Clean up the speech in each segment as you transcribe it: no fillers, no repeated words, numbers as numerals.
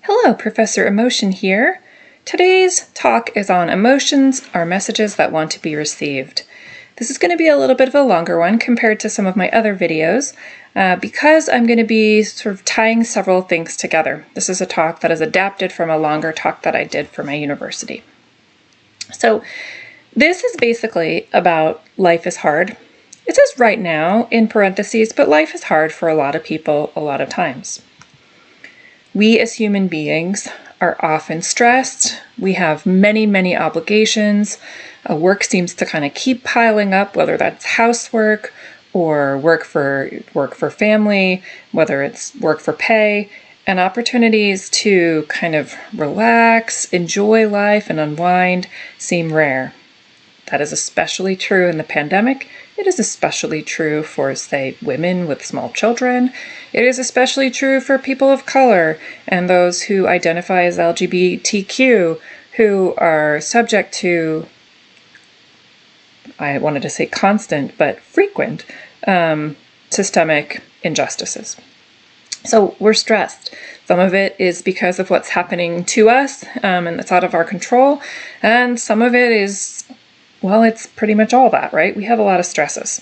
Hello, Professor Emotion here. Today's talk is on emotions are messages that want to be received. This is going to be a little bit of a longer one compared to some of my other videos because I'm going to be sort of tying several things together. This is a talk that is adapted from a longer talk that I did for my university. So this is basically about life is hard. It says right now in parentheses, but life is hard for a lot of people a lot of times. We as human beings are often stressed. We have many obligations. Work seems to kind of keep piling up, whether that's housework or work for family, whether it's work for pay, and opportunities to kind of relax, enjoy life, and unwind seem rare. That is especially true in the pandemic. It is especially true for, say, women with small children. It is especially true for people of color and those who identify as LGBTQ, who are subject to, I wanted to say constant, but frequent systemic injustices. So we're stressed. Some of it is because of what's happening to us, and it's out of our control. And some of it is, well, it's pretty much all that, right? We have a lot of stresses.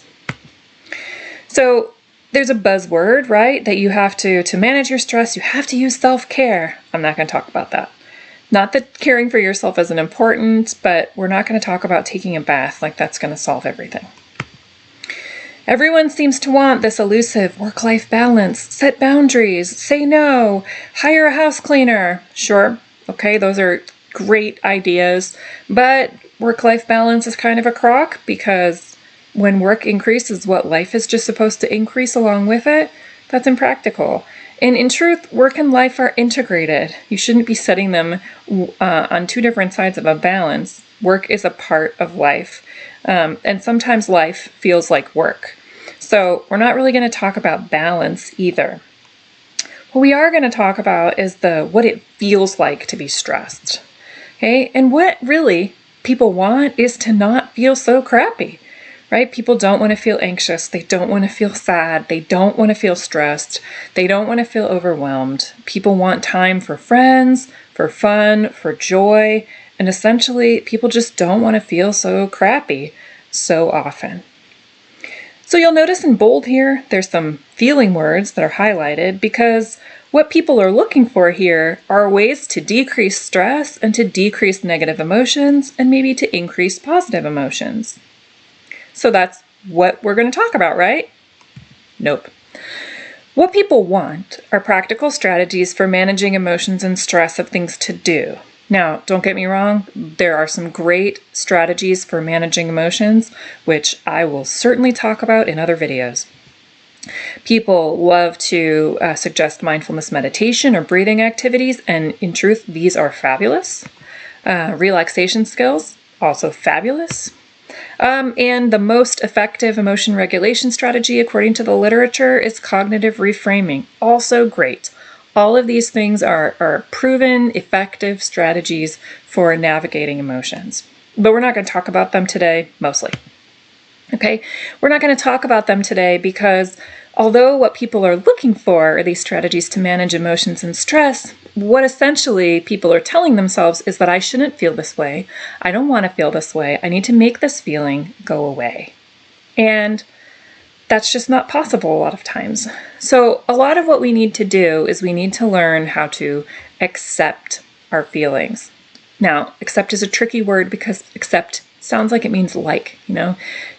So there's a buzzword, right? That you have to manage your stress, you have to use self-care. I'm not going to talk about that. Not that caring for yourself isn't important, but we're not going to talk about taking a bath like that's going to solve everything. Everyone seems to want this elusive work-life balance, set boundaries, say no, hire a house cleaner. Sure, okay, those are great ideas, but work-life balance is kind of a crock because when work increases what life is just supposed to increase along with it, that's impractical. And in truth, work and life are integrated. You shouldn't be setting them on two different sides of a balance. Work is a part of life, and sometimes life feels like work. So we're not really going to talk about balance either. What we are going to talk about is what it feels like to be stressed. Okay, and what really people want is to not feel so crappy, right? People don't want to feel anxious. They don't want to feel sad. They don't want to feel stressed. They don't want to feel overwhelmed. People want time for friends, for fun, for joy, and essentially people just don't want to feel so crappy so often. So you'll notice in bold here, there's some feeling words that are highlighted because what people are looking for here are ways to decrease stress and to decrease negative emotions and maybe to increase positive emotions. So that's what we're going to talk about, right? Nope. What people want are practical strategies for managing emotions and stress of things to do. Now, don't get me wrong, there are some great strategies for managing emotions, which I will certainly talk about in other videos. People love to suggest mindfulness meditation or breathing activities, and in truth, these are fabulous. Relaxation skills, also fabulous. And the most effective emotion regulation strategy, according to the literature, is cognitive reframing, also great. All of these things are proven, effective strategies for navigating emotions. But we're not going to talk about them today, mostly. Okay, we're not going to talk about them today because although what people are looking for are these strategies to manage emotions and stress, what essentially people are telling themselves is that I shouldn't feel this way. I don't want to feel this way. I need to make this feeling go away. And that's just not possible a lot of times. So a lot of what we need to do is we need to learn how to accept our feelings. Now, accept is a tricky word because accept sounds like it means like,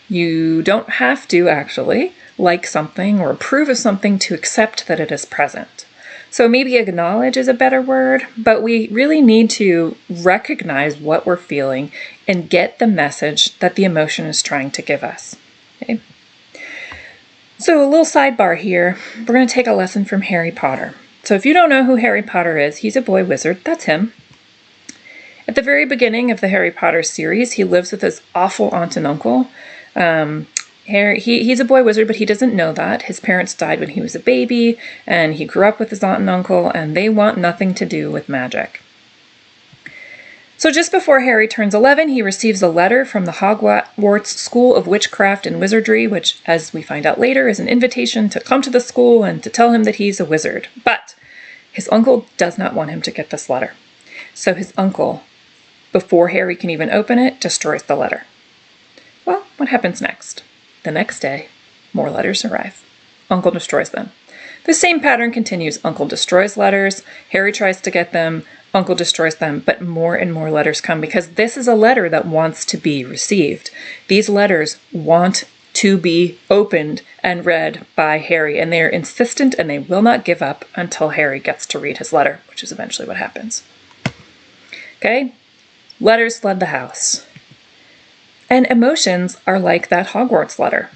You don't have to actually like something or approve of something to accept that it is present. So maybe acknowledge is a better word, but we really need to recognize what we're feeling and get the message that the emotion is trying to give us. Okay? So a little sidebar here, we're going to take a lesson from Harry Potter. So if you don't know who Harry Potter is, he's a boy wizard, that's him. At the very beginning of the Harry Potter series, he lives with his awful aunt and uncle. He's a boy wizard, but he doesn't know that. His parents died when he was a baby, and he grew up with his aunt and uncle, and they want nothing to do with magic. So just before Harry turns 11, he receives a letter from the Hogwarts School of Witchcraft and Wizardry, which, as we find out later, is an invitation to come to the school and to tell him that he's a wizard. But His uncle does not want him to get this letter. So his uncle, before Harry can even open it, destroys the letter. Well, what happens next? The next day, more letters arrive. Uncle destroys them. The same pattern continues. Uncle destroys letters, Harry tries to get them, Uncle destroys them, but more and more letters come because this is a letter that wants to be received. These letters want to be opened and read by Harry, and they are insistent and they will not give up until Harry gets to read his letter, which is eventually what happens. Okay? Letters flood the house. And emotions are like that Hogwarts letter.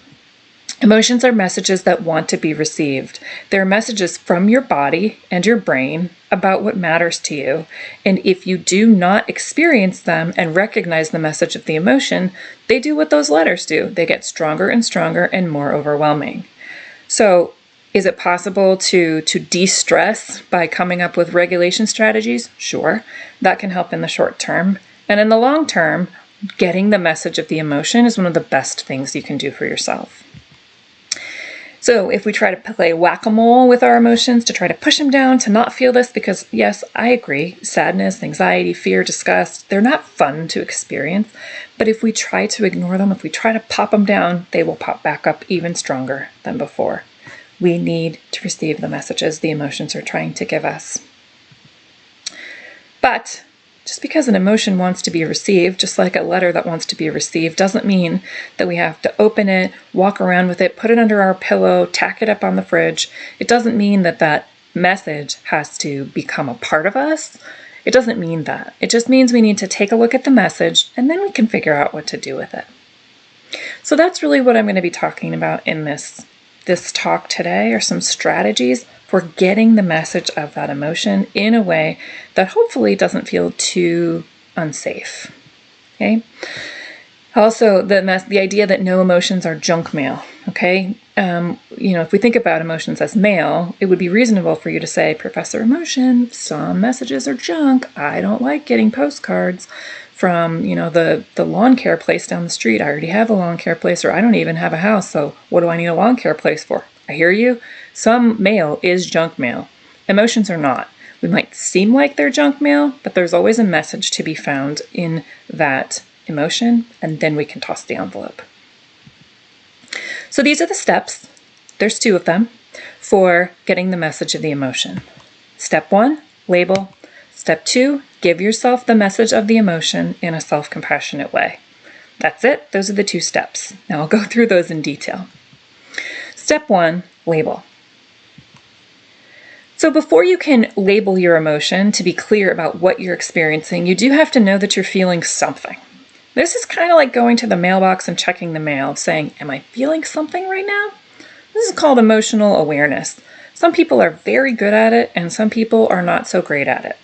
Emotions are messages that want to be received. They're messages from your body and your brain about what matters to you. And if you do not experience them and recognize the message of the emotion, they do what those letters do. They get stronger and stronger and more overwhelming. So, is it possible to de-stress by coming up with regulation strategies? Sure. That can help in the short term. And in the long term, getting the message of the emotion is one of the best things you can do for yourself. So if we try to play whack-a-mole with our emotions, to try to push them down, to not feel this, because yes, I agree, sadness, anxiety, fear, disgust, they're not fun to experience. But if we try to ignore them, if we try to pop them down, they will pop back up even stronger than before. We need to receive the messages the emotions are trying to give us. But just because an emotion wants to be received, just like a letter that wants to be received, doesn't mean that we have to open it, walk around with it, put it under our pillow, tack it up on the fridge. It doesn't mean that that message has to become a part of us. It doesn't mean that. It just means we need to take a look at the message and then we can figure out what to do with it. So that's really what I'm going to be talking about in this talk today, are some strategies for getting the message of that emotion in a way that hopefully doesn't feel too unsafe. Okay. Also, the idea that no emotions are junk mail. Okay. If we think about emotions as mail, it would be reasonable for you to say, Professor Emotion, some messages are junk. I don't like getting postcards from, the lawn care place down the street. I already have a lawn care place, or I don't even have a house. So what do I need a lawn care place for? I hear you. Some mail is junk mail. Emotions are not. We might seem like they're junk mail, but there's always a message to be found in that emotion, and then we can toss the envelope. So these are the steps, there's 2 of them, for getting the message of the emotion. Step 1, label. Step 2, give yourself the message of the emotion in a self-compassionate way. That's it. Those are the 2 steps. Now I'll go through those in detail. Step 1, label. So before you can label your emotion to be clear about what you're experiencing, you do have to know that you're feeling something. This is kind of like going to the mailbox and checking the mail, saying, am I feeling something right now? This is called emotional awareness. Some people are very good at it, and some people are not so great at it.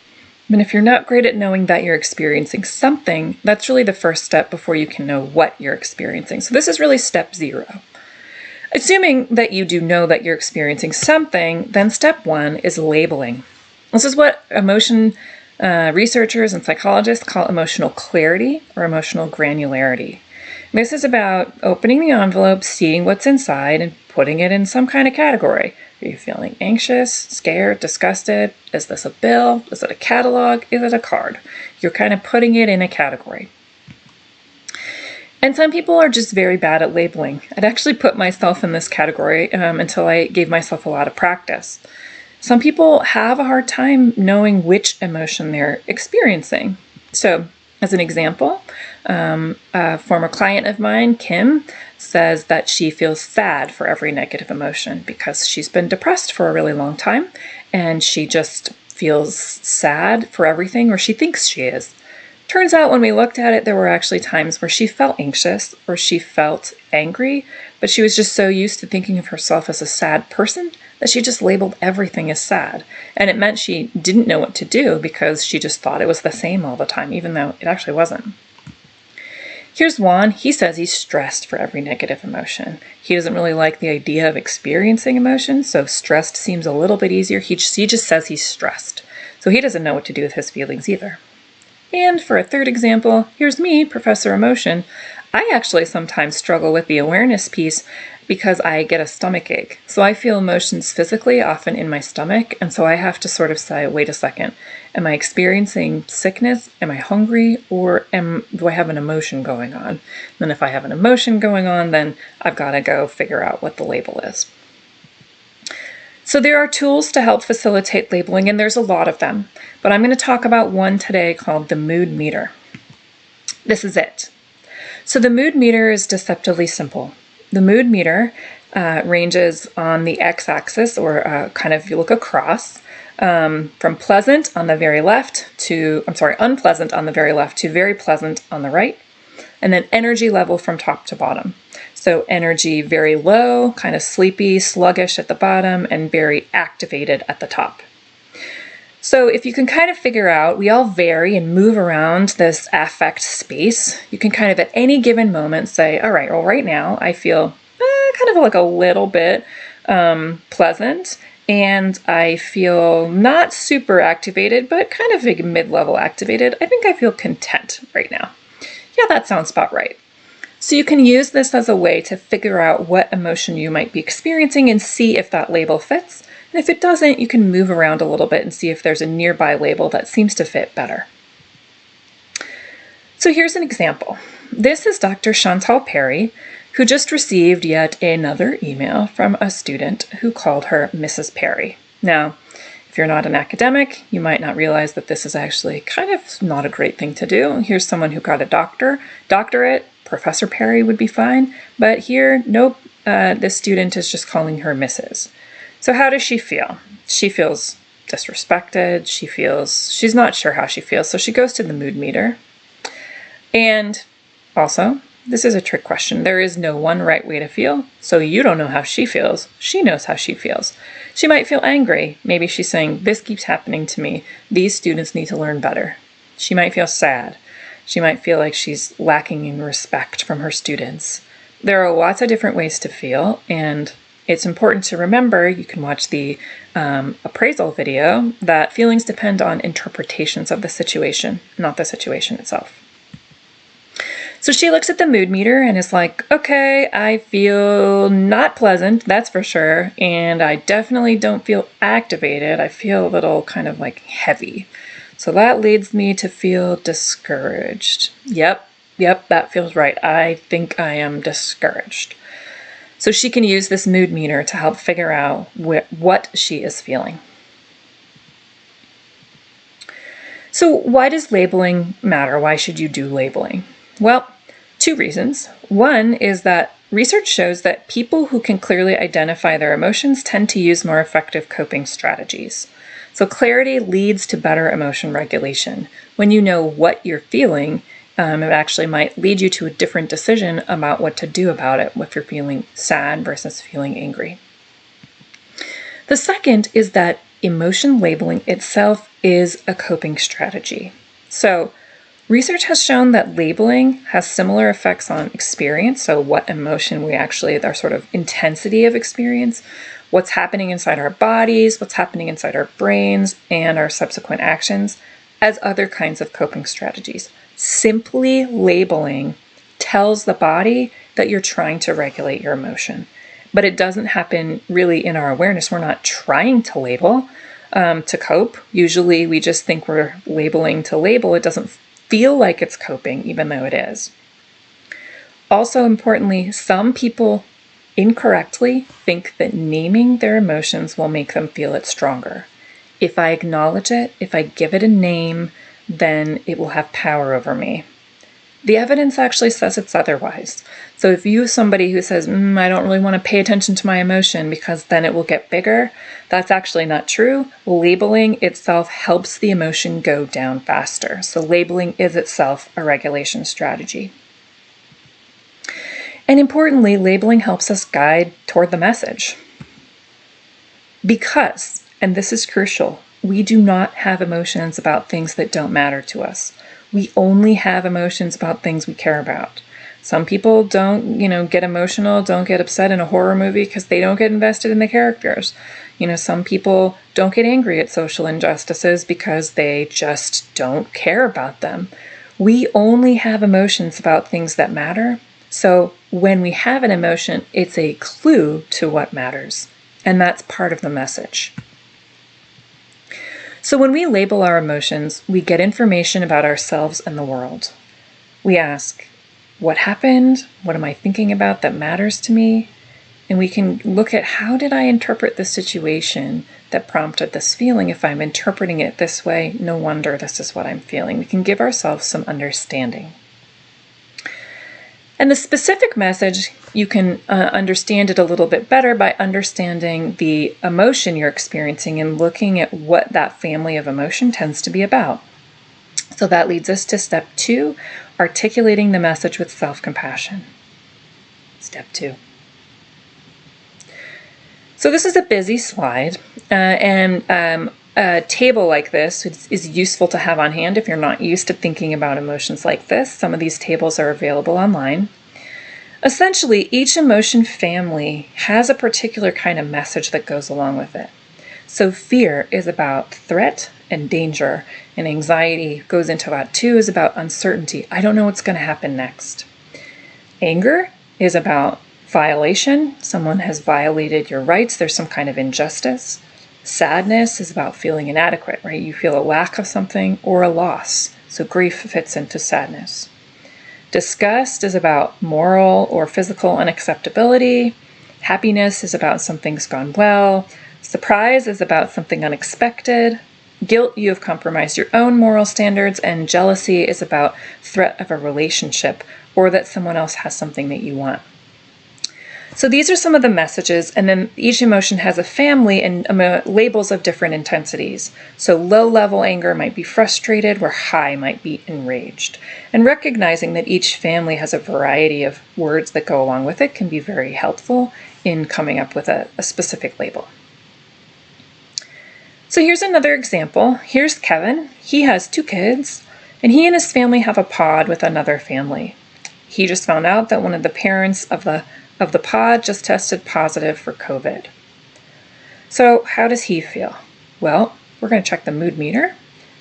And if you're not great at knowing that you're experiencing something, that's really the first step before you can know what you're experiencing. So this is really step 0. Assuming that you do know that you're experiencing something, then step 1 is labeling. This is what emotion researchers and psychologists call emotional clarity or emotional granularity. This is about opening the envelope, seeing what's inside, and putting it in some kind of category. Are you feeling anxious, scared, disgusted? Is this a bill? Is it a catalog? Is it a card? You're kind of putting it in a category. And some people are just very bad at labeling. I'd actually put myself in this category until I gave myself a lot of practice. Some people have a hard time knowing which emotion they're experiencing. So, as an example, a former client of mine, Kim, says that she feels sad for every negative emotion because she's been depressed for a really long time, and she just feels sad for everything, or she thinks she is. Turns out when we looked at it, there were actually times where she felt anxious or she felt angry, but she was just so used to thinking of herself as a sad person that she just labeled everything as sad. And it meant she didn't know what to do because she just thought it was the same all the time, even though it actually wasn't. Here's Juan. He says he's stressed for every negative emotion. He doesn't really like the idea of experiencing emotions, so stressed seems a little bit easier. He just says he's stressed. So he doesn't know what to do with his feelings either. And for a third example, here's me, Professor Emotion. I actually sometimes struggle with the awareness piece because I get a stomach ache. So I feel emotions physically, often in my stomach, and so I have to sort of say, wait a second, am I experiencing sickness? Am I hungry? Or do I have an emotion going on? And if I have an emotion going on, then I've got to go figure out what the label is. So there are tools to help facilitate labeling, and there's a lot of them, but I'm going to talk about one today called the mood meter. This is it. So the mood meter is deceptively simple. The mood meter ranges on the x-axis, or kind of if you look across, from pleasant on the very left to, unpleasant on the very left to very pleasant on the right, and then energy level from top to bottom. So energy very low, kind of sleepy, sluggish at the bottom, and very activated at the top. So if you can kind of figure out, we all vary and move around this affect space. You can kind of at any given moment say, all right, well, right now I feel kind of like a little bit pleasant, and I feel not super activated, but kind of like mid-level activated. I think I feel content right now. Yeah, that sounds about right. So you can use this as a way to figure out what emotion you might be experiencing and see if that label fits. And if it doesn't, you can move around a little bit and see if there's a nearby label that seems to fit better. So here's an example. This is Dr. Chantal Perry, who just received yet another email from a student who called her Mrs. Perry. Now, if you're not an academic, you might not realize that this is actually kind of not a great thing to do. Here's someone who got a doctorate. Professor Perry would be fine, but here, nope, this student is just calling her Mrs. So how does she feel? She feels disrespected. She's not sure how she feels, so she goes to the mood meter. And also, this is a trick question. There is no one right way to feel, so you don't know how she feels. She knows how she feels. She might feel angry. Maybe she's saying, this keeps happening to me. These students need to learn better. She might feel sad. She might feel like she's lacking in respect from her students. There are lots of different ways to feel, and it's important to remember, you can watch the appraisal video, that feelings depend on interpretations of the situation, not the situation itself. So she looks at the mood meter and is like, okay, I feel not pleasant, that's for sure, and I definitely don't feel activated. I feel a little kind of like heavy. So that leads me to feel discouraged. Yep, that feels right. I think I am discouraged. So she can use this mood meter to help figure out what she is feeling. So why does labeling matter? Why should you do labeling? Well, two reasons. One is that research shows that people who can clearly identify their emotions tend to use more effective coping strategies. So clarity leads to better emotion regulation. When you know what you're feeling, it actually might lead you to a different decision about what to do about it if you're feeling sad versus feeling angry. The second is that emotion labeling itself is a coping strategy. So research has shown that labeling has similar effects on experience, so what emotion we actually, our sort of intensity of experience, what's happening inside our bodies, what's happening inside our brains, and our subsequent actions, as other kinds of coping strategies. Simply labeling tells the body that you're trying to regulate your emotion, but it doesn't happen really in our awareness. We're not trying to label to cope. Usually we just think we're labeling to label. It doesn't feel like it's coping, even though it is. Also importantly, some people incorrectly think that naming their emotions will make them feel it stronger. If I acknowledge it, if I give it a name, then it will have power over me. The evidence actually says it's otherwise. So if you're somebody who says, I don't really want to pay attention to my emotion because then it will get bigger, that's actually not true. Labeling itself helps the emotion go down faster. So labeling is itself a regulation strategy. And importantly, labeling helps us guide toward the message. Because, and this is crucial, we do not have emotions about things that don't matter to us. We only have emotions about things we care about. Some people don't, get emotional, don't get upset in a horror movie because they don't get invested in the characters. Some people don't get angry at social injustices because they just don't care about them. We only have emotions about things that matter. So when we have an emotion, it's a clue to what matters. And that's part of the message. So when we label our emotions, we get information about ourselves and the world. We ask, what happened? What am I thinking about that matters to me? And we can look at, how did I interpret the situation that prompted this feeling? If I'm interpreting it this way, no wonder this is what I'm feeling. We can give ourselves some understanding. And the specific message, you can understand it a little bit better by understanding the emotion you're experiencing and looking at what that family of emotion tends to be about. So that leads us to step 2, articulating the message with self-compassion. Step 2. So this is a busy slide, and a table like this is useful to have on hand if you're not used to thinking about emotions like this. Some of these tables are available online. Essentially, each emotion family has a particular kind of message that goes along with it. So fear is about threat and danger, and anxiety goes into that too, is about uncertainty. I don't know what's going to happen next. Anger is about violation. Someone has violated your rights. There's some kind of injustice. Sadness is about feeling inadequate, right? You feel a lack of something or a loss. So grief fits into sadness. Disgust is about moral or physical unacceptability. Happiness is about something's gone well. Surprise is about something unexpected. Guilt, you have compromised your own moral standards. And jealousy is about threat of a relationship or that someone else has something that you want. So these are some of the messages, and then each emotion has a family and labels of different intensities. So low-level anger might be frustrated, where high might be enraged. And recognizing that each family has a variety of words that go along with it can be very helpful in coming up with a specific label. So here's another example. Here's Kevin. He has 2 kids, and he and his family have a pod with another family. He just found out that one of the parents of the pod just tested positive for COVID. So how does he feel? Well, we're going to check the mood meter,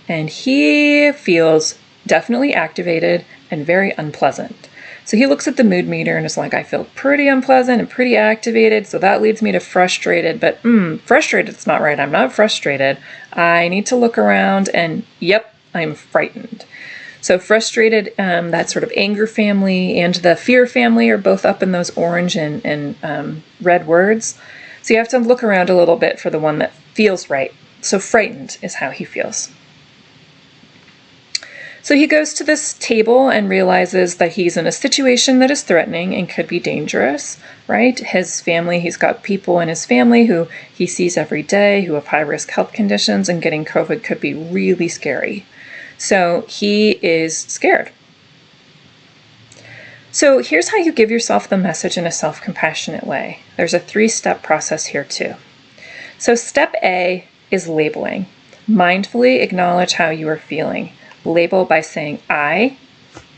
and he feels definitely activated and very unpleasant. So he looks at the mood meter and is like, I feel pretty unpleasant and pretty activated, so that leads me to frustrated, but frustrated's not right. I'm not frustrated. I need to look around and yep, I'm frightened. So frustrated, that sort of anger family and the fear family are both up in those orange and red words. So you have to look around a little bit for the one that feels right. So frightened is how he feels. So he goes to this table and realizes that he's in a situation that is threatening and could be dangerous, right? His family, he's got people in his family who he sees every day who have high-risk health conditions, and getting COVID could be really scary. So he is scared. So here's how you give yourself the message in a self-compassionate way. There's a 3-step process here too. So step A is labeling. Mindfully acknowledge how you are feeling. Label by saying, I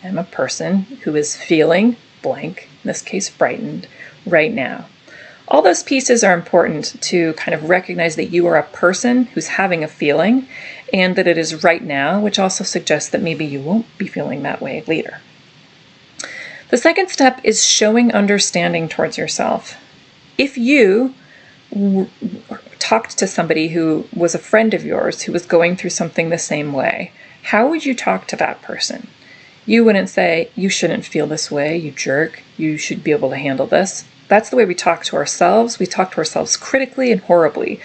am a person who is feeling blank, in this case frightened, right now. All those pieces are important to kind of recognize that you are a person who's having a feeling and that it is right now, which also suggests that maybe you won't be feeling that way later. The second step is showing understanding towards yourself. If you talked to somebody who was a friend of yours who was going through something the same way, how would you talk to that person? You wouldn't say, you shouldn't feel this way, you jerk, you should be able to handle this. That's the way we talk to ourselves. We talk to ourselves critically and horribly.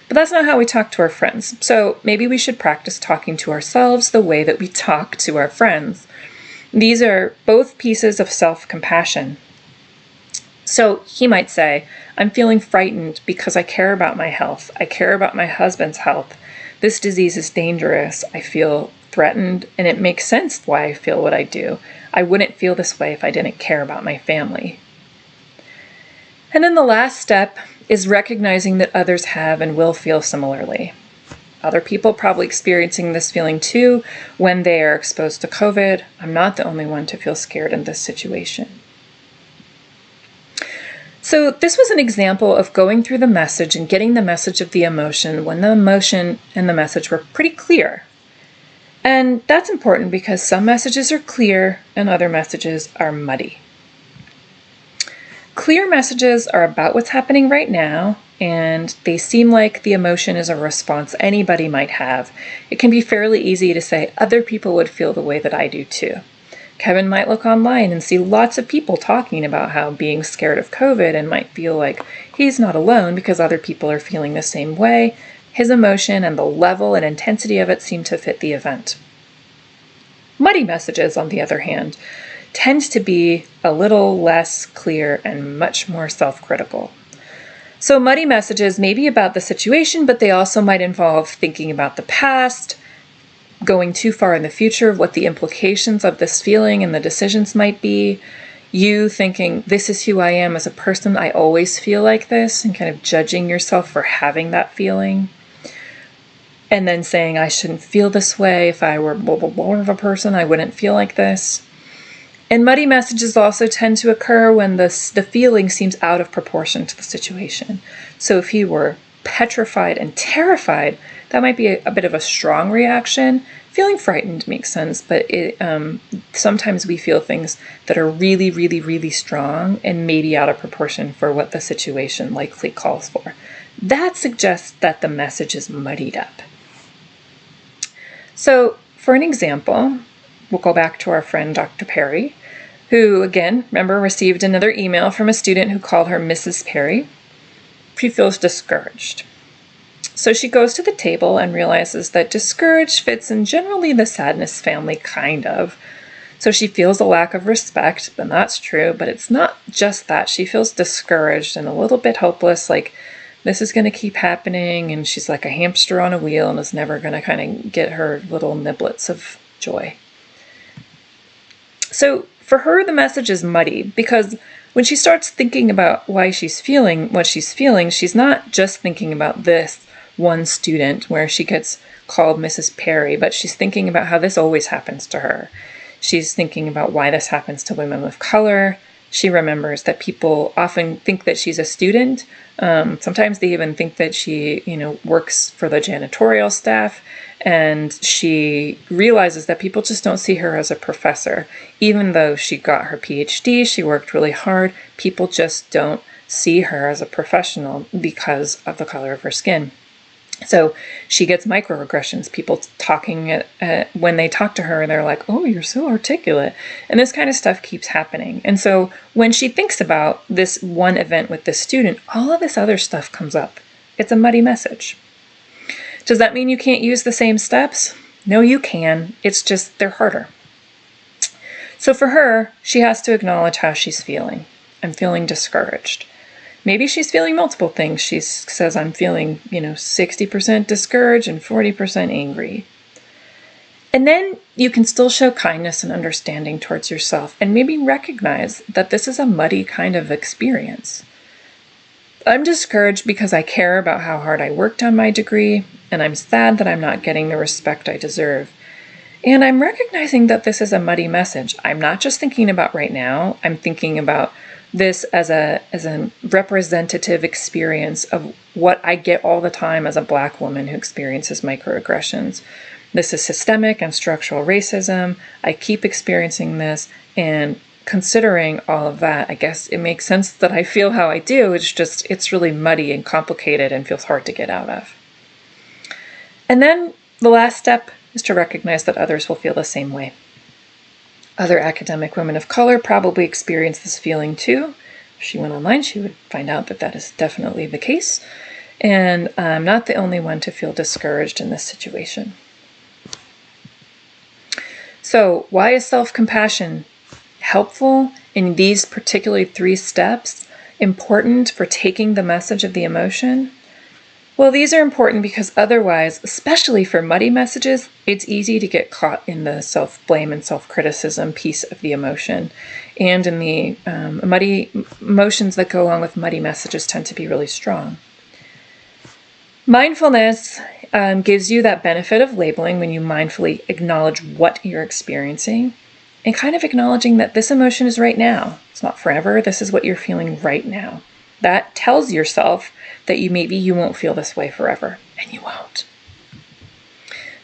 But that's not how we talk to our friends. So maybe we should practice talking to ourselves the way that we talk to our friends. These are both pieces of self-compassion. So he might say, I'm feeling frightened because I care about my health. I care about my husband's health. This disease is dangerous. I feel threatened, and it makes sense why I feel what I do. I wouldn't feel this way if I didn't care about my family. And then the last step is recognizing that others have and will feel similarly. Other people probably experiencing this feeling too when they are exposed to COVID. I'm not the only one to feel scared in this situation. So this was an example of going through the message and getting the message of the emotion when the emotion and the message were pretty clear. And that's important because some messages are clear and other messages are muddy. Clear messages are about what's happening right now, and they seem like the emotion is a response anybody might have. It can be fairly easy to say other people would feel the way that I do too. Kevin might look online and see lots of people talking about how being scared of COVID and might feel like he's not alone because other people are feeling the same way. His emotion and the level and intensity of it seem to fit the event. Muddy messages, on the other hand, tend to be a little less clear and much more self-critical. So muddy messages may be about the situation, but they also might involve thinking about the past, going too far in the future of what the implications of this feeling and the decisions might be, you thinking, this is who I am as a person, I always feel like this, and kind of judging yourself for having that feeling. And then saying, I shouldn't feel this way. If I were blah, blah, blah of a person, I wouldn't feel like this. And muddy messages also tend to occur when the feeling seems out of proportion to the situation. So if you were petrified and terrified, that might be a bit of a strong reaction. Feeling frightened makes sense, but sometimes we feel things that are really, really, really strong and maybe out of proportion for what the situation likely calls for. That suggests that the message is muddied up. So, for an example, we'll go back to our friend Dr. Perry, who, again, remember, received another email from a student who called her Mrs. Perry. She feels discouraged. So she goes to the table and realizes that discouraged fits in generally the sadness family, kind of. So she feels a lack of respect, and that's true, but it's not just that. She feels discouraged and a little bit hopeless, like this is going to keep happening, and she's like a hamster on a wheel and is never going to kind of get her little niblets of joy. So for her, the message is muddy because when she starts thinking about why she's feeling what she's feeling, she's not just thinking about this one student where she gets called Mrs. Perry, but she's thinking about how this always happens to her. She's thinking about why this happens to women of color. She remembers that people often think that she's a student. Sometimes they even think that she, works for the janitorial staff. And she realizes that people just don't see her as a professor. Even though she got her PhD, she worked really hard, people just don't see her as a professional because of the color of her skin. So she gets microaggressions, people talking, when they talk to her, they're like, oh, you're so articulate. And this kind of stuff keeps happening. And so when she thinks about this one event with this student, all of this other stuff comes up. It's a muddy message. Does that mean you can't use the same steps? No, you can. It's just they're harder. So for her, she has to acknowledge how she's feeling. I'm feeling discouraged. Maybe she's feeling multiple things. She says, I'm feeling, 60% discouraged and 40% angry. And then you can still show kindness and understanding towards yourself and maybe recognize that this is a muddy kind of experience. I'm discouraged because I care about how hard I worked on my degree, and I'm sad that I'm not getting the respect I deserve. And I'm recognizing that this is a muddy message. I'm not just thinking about right now, I'm thinking about this as a representative experience of what I get all the time as a Black woman who experiences microaggressions. This is systemic and structural racism. I keep experiencing this, and considering all of that, I guess it makes sense that I feel how I do. It's really muddy and complicated and feels hard to get out of. And then the last step is to recognize that others will feel the same way. Other academic women of color probably experience this feeling too. If she went online, she would find out that that is definitely the case. And I'm not the only one to feel discouraged in this situation. So why is self-compassion helpful in these particularly 3 steps, important for taking the message of the emotion? Well, these are important because otherwise, especially for muddy messages, it's easy to get caught in the self-blame and self-criticism piece of the emotion. And in the muddy emotions that go along with muddy messages tend to be really strong. Mindfulness gives you that benefit of labeling when you mindfully acknowledge what you're experiencing and kind of acknowledging that this emotion is right now. It's not forever. This is what you're feeling right now. That tells yourself that you won't feel this way forever, and you won't.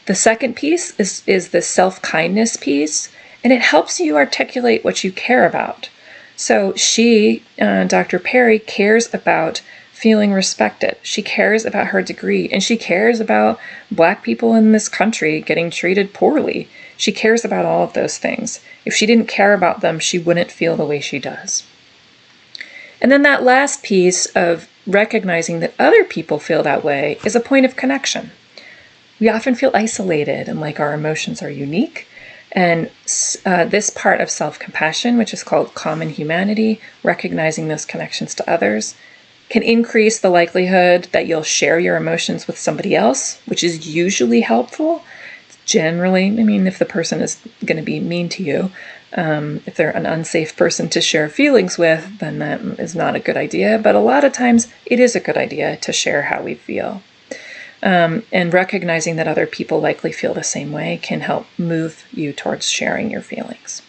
The second piece is the self-kindness piece, and it helps you articulate what you care about. So she, Dr. Perry, cares about feeling respected. She cares about her degree, and she cares about Black people in this country getting treated poorly. She cares about all of those things. If she didn't care about them, she wouldn't feel the way she does. And then that last piece of recognizing that other people feel that way is a point of connection. We often feel isolated and like our emotions are unique. And this part of self-compassion, which is called common humanity, recognizing those connections to others, can increase the likelihood that you'll share your emotions with somebody else, which is usually helpful. Generally, if the person is going to be mean to you, if they're an unsafe person to share feelings with, then that is not a good idea. But a lot of times it is a good idea to share how we feel. And recognizing that other people likely feel the same way can help move you towards sharing your feelings.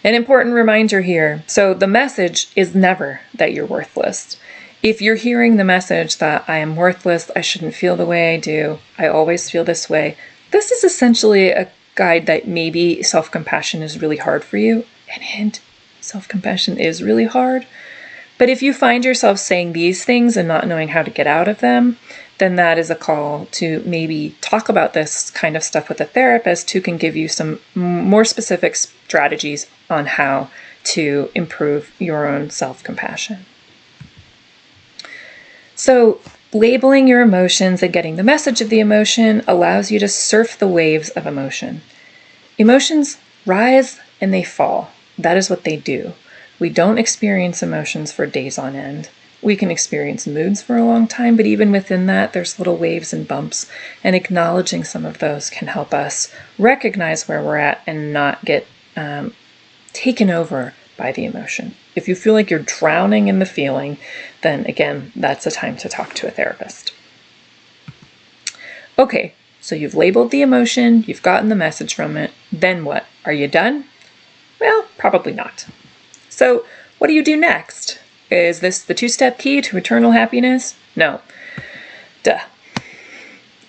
An important reminder here. So the message is never that you're worthless. If you're hearing the message that I am worthless, I shouldn't feel the way I do, I always feel this way, this is essentially a guide that maybe self-compassion is really hard for you. And hint, self-compassion is really hard. But if you find yourself saying these things and not knowing how to get out of them, then that is a call to maybe talk about this kind of stuff with a therapist who can give you some more specific strategies on how to improve your own self-compassion. So labeling your emotions and getting the message of the emotion allows you to surf the waves of emotion. Emotions rise and they fall. That is what they do. We don't experience emotions for days on end. We can experience moods for a long time, but even within that, there's little waves and bumps, and acknowledging some of those can help us recognize where we're at and not get taken over by the emotion. If you feel like you're drowning in the feeling, then again, that's a time to talk to a therapist. Okay, so you've labeled the emotion, you've gotten the message from it, then what? Are you done? Well, probably not. So what do you do next? Is this the two-step key to eternal happiness? No. Duh.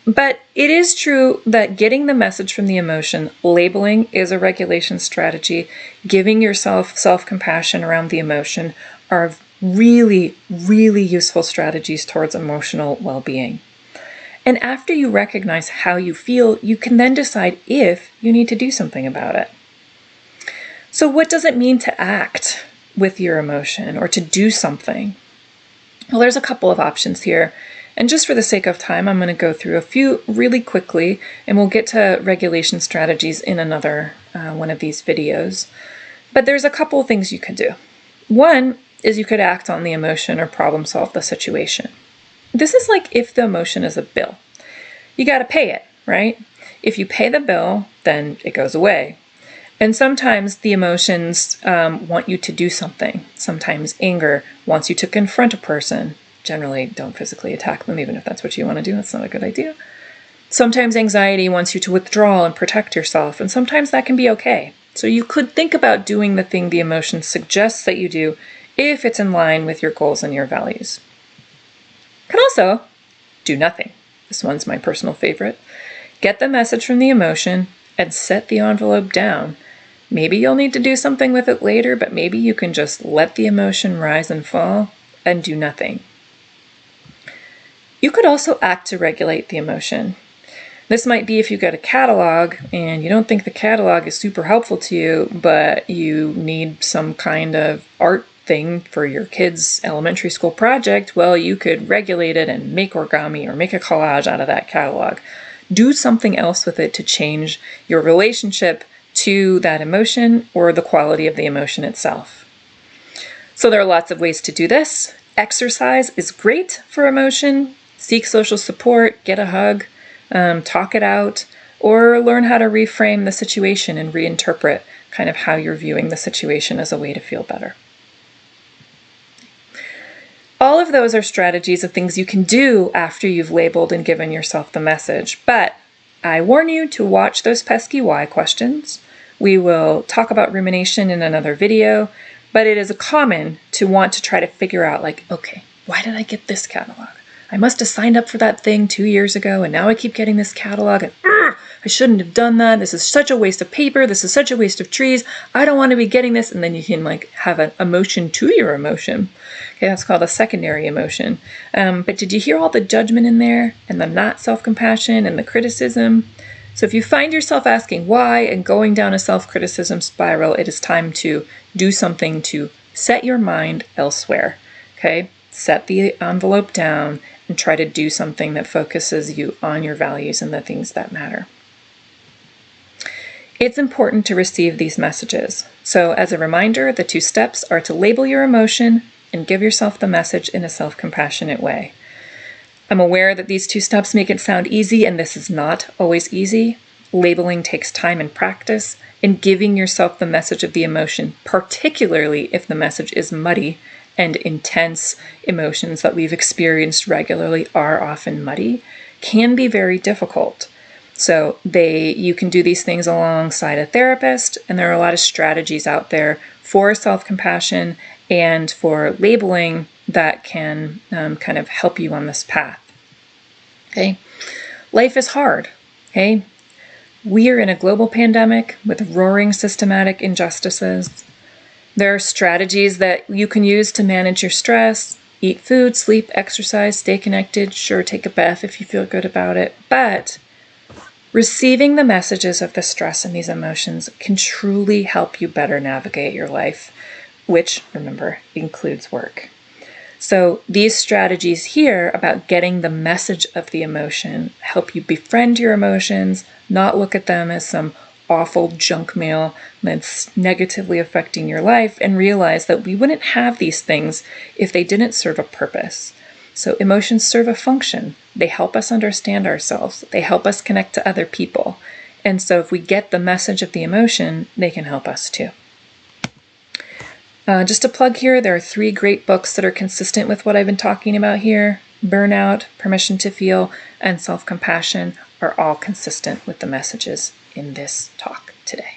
But it is true that getting the message from the emotion, labeling is a regulation strategy, giving yourself self-compassion around the emotion are really, really useful strategies towards emotional well-being. And after you recognize how you feel, you can then decide if you need to do something about it. So what does it mean to act with your emotion or to do something? Well, there's a couple of options here. And just for the sake of time, I'm going to go through a few really quickly, and we'll get to regulation strategies in another one of these videos. But there's a couple of things you could do. One is you could act on the emotion or problem solve the situation. This is like if the emotion is a bill. You got to pay it, right? If you pay the bill, then it goes away. And sometimes the emotions want you to do something. Sometimes anger wants you to confront a person. Generally, don't physically attack them, even if that's what you want to do. That's not a good idea. Sometimes anxiety wants you to withdraw and protect yourself, and sometimes that can be okay. So you could think about doing the thing the emotion suggests that you do if it's in line with your goals and your values. You can also do nothing. This one's my personal favorite. Get the message from the emotion and set the envelope down. Maybe you'll need to do something with it later, but maybe you can just let the emotion rise and fall and do nothing. You could also act to regulate the emotion. This might be if you get a catalog and you don't think the catalog is super helpful to you, but you need some kind of art thing for your kids' elementary school project. Well, you could regulate it and make origami or make a collage out of that catalog. Do something else with it to change your relationship to that emotion or the quality of the emotion itself. So there are lots of ways to do this. Exercise is great for emotion. Seek social support, get a hug, talk it out, or learn how to reframe the situation and reinterpret kind of how you're viewing the situation as a way to feel better. All of those are strategies of things you can do after you've labeled and given yourself the message, but I warn you to watch those pesky why questions. We will talk about rumination in another video, but it is common to want to try to figure out like, okay, why did I get this catalog? I must have signed up for that thing 2 years ago, and now I keep getting this catalog, and I shouldn't have done that. This is such a waste of paper. This is such a waste of trees. I don't want to be getting this. And then you can like have an emotion to your emotion. Okay, that's called a secondary emotion. But did you hear all the judgment in there, and the not self-compassion and the criticism? So if you find yourself asking why and going down a self-criticism spiral, it is time to do something to set your mind elsewhere. Okay, set the envelope down and try to do something that focuses you on your values and the things that matter. It's important to receive these messages. So as a reminder, the 2 steps are to label your emotion and give yourself the message in a self-compassionate way. I'm aware that these 2 steps make it sound easy, and this is not always easy. Labeling takes time and practice, and giving yourself the message of the emotion, particularly if the message is muddy and intense emotions that we've experienced regularly are often muddy, can be very difficult. So you can do these things alongside a therapist, and there are a lot of strategies out there for self-compassion and for labeling that can kind of help you on this path. Okay, life is hard. Okay, we are in a global pandemic with roaring systematic injustices. There are strategies that you can use to manage your stress. Eat food, sleep, exercise, stay connected. Sure, take a bath if you feel good about it. But receiving the messages of the stress and these emotions can truly help you better navigate your life, which, remember, includes work. So these strategies here about getting the message of the emotion help you befriend your emotions, not look at them as some awful junk mail that's negatively affecting your life, and realize that we wouldn't have these things if they didn't serve a purpose. So emotions serve a function. They help us understand ourselves. They help us connect to other people. And so if we get the message of the emotion, they can help us too. Just a plug here, there are 3 great books that are consistent with what I've been talking about here. Burnout, Permission to Feel, and Self-Compassion are all consistent with the messages in this talk today.